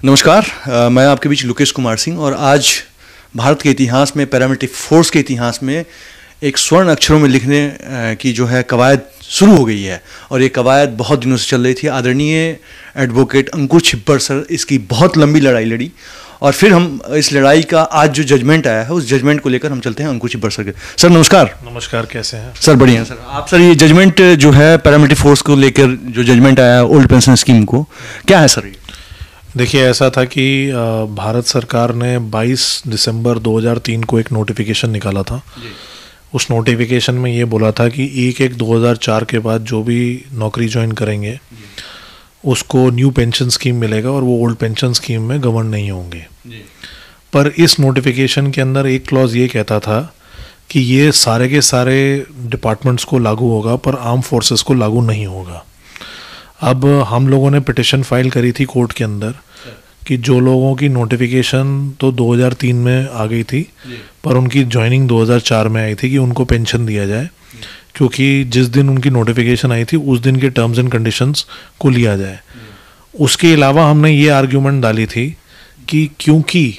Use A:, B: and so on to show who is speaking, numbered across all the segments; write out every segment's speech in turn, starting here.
A: नमस्कार, मैं आपके बीच लोकेश कुमार सिंह और आज भारत के इतिहास में पैरामिलिट्री फोर्स के इतिहास में एक स्वर्ण अक्षरों में लिखने की जो है कवायद शुरू हो गई है और ये कवायद बहुत दिनों से चल रही थी। आदरणीय एडवोकेट अंकुर छिब्बर सर इसकी बहुत लंबी लड़ाई लड़ी और फिर हम इस लड़ाई का आज जो जजमेंट आया है उस जजमेंट को लेकर हम चलते हैं अंकुर छिब्बर सर के। सर नमस्कार।
B: नमस्कार, कैसे हैं
A: सर? बढ़िया सर। आप सर ये जजमेंट जो है पैरामिलिट्री फोर्स को लेकर जो जजमेंट आया ओल्ड पेंशन स्कीम को, क्या है सर?
B: देखिए, ऐसा था कि भारत सरकार ने 22 दिसंबर 2003 को एक नोटिफिकेशन निकाला था। उस नोटिफिकेशन में ये बोला था कि 1/1/2004 के बाद जो भी नौकरी ज्वाइन करेंगे उसको न्यू पेंशन स्कीम मिलेगा और वो ओल्ड पेंशन स्कीम में गवर्न नहीं होंगे। पर इस नोटिफिकेशन के अंदर एक क्लॉज ये कहता था कि ये सारे के सारे डिपार्टमेंट्स को लागू होगा पर आर्म फोर्सेस को लागू नहीं होगा। अब हम लोगों ने पिटिशन फाइल करी थी कोर्ट के अंदर कि जो लोगों की नोटिफिकेशन तो 2003 में आ गई थी पर उनकी ज्वाइनिंग 2004 में आई थी कि उनको पेंशन दिया जाए, क्योंकि जिस दिन उनकी नोटिफिकेशन आई थी उस दिन के टर्म्स एंड कंडीशंस को लिया जाए। उसके अलावा हमने ये आर्ग्यूमेंट डाली थी कि क्योंकि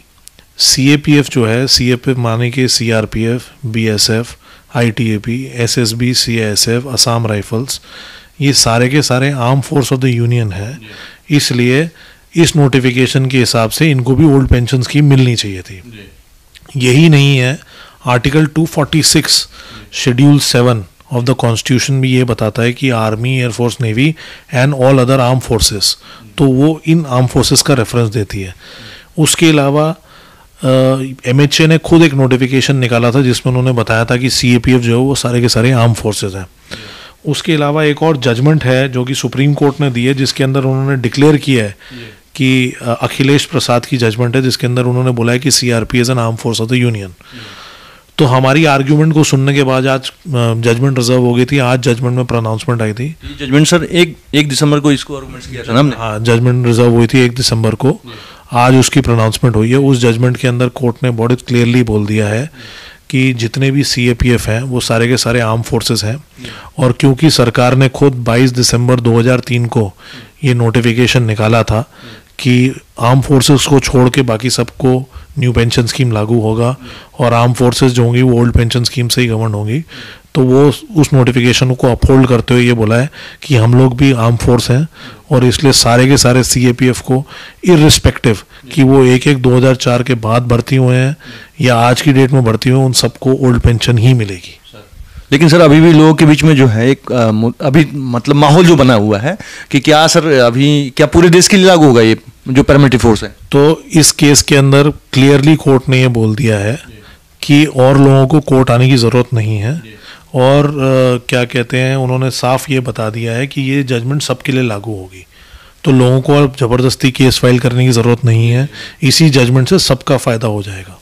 B: CAPF जो है, CAPF माने कि CRPF, BSF, ITAP, SSB, CISF, Assam rifles, ये सारे के सारे arm force of the union है, इसलिए इस नोटिफिकेशन के हिसाब से इनको भी ओल्ड पेंशन स्कीम मिलनी चाहिए थी। यही नहीं है, article 246 schedule 7 of the constitution भी ये बताता है कि army, air force, navy and all other arm forces, तो वो इन आर्म फोर्सेस का रेफरेंस देती है। उसके अलावा MHA ने खुद एक नोटिफिकेशन निकाला था जिसमें उन्होंने बताया था कि CAPF जो है वो सारे के सारे आर्म फोर्सेस हैं। उसके अलावा एक और जजमेंट है जो कि सुप्रीम कोर्ट ने दी है, जिसके अंदर उन्होंने डिक्लेयर किया है कि अखिलेश प्रसाद की जजमेंट है, जिसके अंदर उन्होंने बोला है कि CRP is an arm force of the union. तो हमारी आर्ग्यूमेंट को सुनने के बाद आज जजमेंट रिजर्व हो गई थी, आज जजमेंट में प्रोनाउंसमेंट आई थी।
A: जजमेंट सर 1 दिसंबर को इसको आर्गुमेंट्स किया था ना हमने?
B: हाँ, जजमेंट रिजर्व हुई थी 1 दिसंबर को, आज उसकी प्रोनाउंसमेंट हुई है। उस जजमेंट के अंदर कोर्ट ने बहुत क्लियरली बोल दिया है कि जितने भी CAPF हैं वो सारे के सारे आर्म फोर्सेस हैं, और क्योंकि सरकार ने खुद 22 दिसंबर 2003 को ये नोटिफिकेशन निकाला था कि आर्म फोर्सेस को छोड़ के बाकी सबको न्यू पेंशन स्कीम लागू होगा और आर्म फोर्सेस जो होंगी वो ओल्ड पेंशन स्कीम से ही गवर्न होंगी, तो वो उस नोटिफिकेशन को अपहोल्ड करते हुए ये बोला है कि हम लोग भी आर्म फोर्स हैं और इसलिए सारे के सारे CAPF को इररिस्पेक्टिव कि वो 1/1/2004 के बाद भर्ती हुए हैं या आज की डेट में भर्ती हुए, उन सबको ओल्ड पेंशन ही मिलेगी।
A: लेकिन सर अभी भी लोगों के बीच में जो है एक अभी मतलब माहौल जो बना हुआ है कि क्या सर अभी क्या पूरे देश के लिए लागू होगा ये जो पैरामिलिट्री फोर्स है? तो
B: इस केस के अंदर क्लियरली कोर्ट ने ये बोल दिया है कि और लोगों को कोर्ट आने की ज़रूरत नहीं है, और क्या कहते हैं, उन्होंने साफ ये बता दिया है कि ये जजमेंट सबके लिए लागू होगी, तो लोगों को अब ज़बरदस्ती केस फाइल करने की ज़रूरत नहीं है। इसी जजमेंट से सबका फ़ायदा हो जाएगा।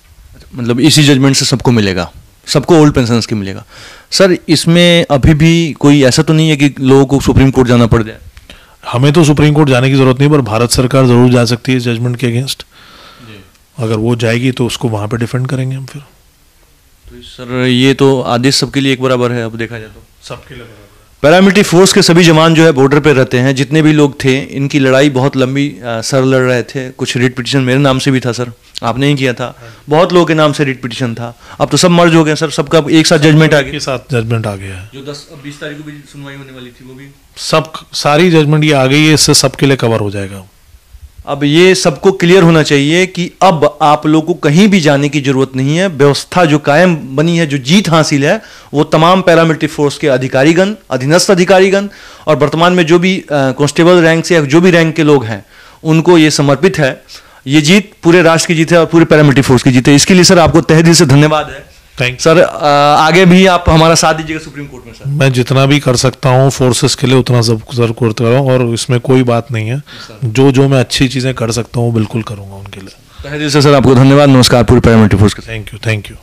A: मतलब इसी जजमेंट से सबको मिलेगा, सबको ओल्ड पेंशन स्कीम मिलेगा। सर इसमें अभी भी कोई ऐसा तो नहीं है कि लोगों को सुप्रीम कोर्ट जाना पड़ जाए?
B: हमें तो सुप्रीम कोर्ट जाने की ज़रूरत नहीं, पर भारत सरकार ज़रूर जा सकती है इस जजमेंट के अगेंस्ट। अगर वो जाएगी तो उसको वहाँ पे डिफेंड करेंगे हम फिर।
A: तो सर ये तो आदेश सबके लिए एक बराबर है, अब देखा जाए तो
B: सबके लिए बराबर।
A: पैरामिलिट्री फोर्स के सभी जवान जो है बॉर्डर पे रहते हैं, जितने भी लोग थे, इनकी लड़ाई बहुत लंबी सर लड़ रहे थे। कुछ रिट पिटिशन मेरे नाम से भी था सर, आपने ही किया था, बहुत लोगों के नाम से रिट पिटिशन था। अब तो सब मर्ज हो गए सर, सबका एक साथ जजमेंट आ गया।
B: के साथ जजमेंट आ गया है,
A: जो 20 तारीख को भी सुनवाई होने वाली थी वो भी
B: सब सारी जजमेंट ये आ गई है, इससे सबके लिए कवर हो जाएगा।
A: अब ये सबको क्लियर होना चाहिए कि अब आप लोगों को कहीं भी जाने की जरूरत नहीं है। व्यवस्था जो कायम बनी है, जो जीत हासिल है, वो तमाम पैरामिलिट्री फोर्स के अधिकारीगण, अधीनस्थ अधिकारीगण और वर्तमान में जो भी कांस्टेबल रैंक से या जो भी रैंक के लोग हैं उनको ये समर्पित है। ये जीत पूरे राष्ट्र की जीत है और पूरे पैरामिलिट्री फोर्स की जीत है। इसके लिए सर आपको तहे दिल से धन्यवाद है।
B: Thank
A: sir. आगे भी आप हमारा साथ दीजिएगा सुप्रीम कोर्ट में सर।
B: मैं जितना भी कर सकता हूँ फोर्सेस के लिए उतना जरूर करता हूँ, और इसमें कोई बात नहीं है। जो मैं अच्छी चीज़ें कर सकता हूँ बिल्कुल करूँगा उनके लिए।
A: तहे दिल से सर आपको धन्यवाद। नमस्कार पूरे पैरामिलिट्री फोर्स के।
B: Thank you.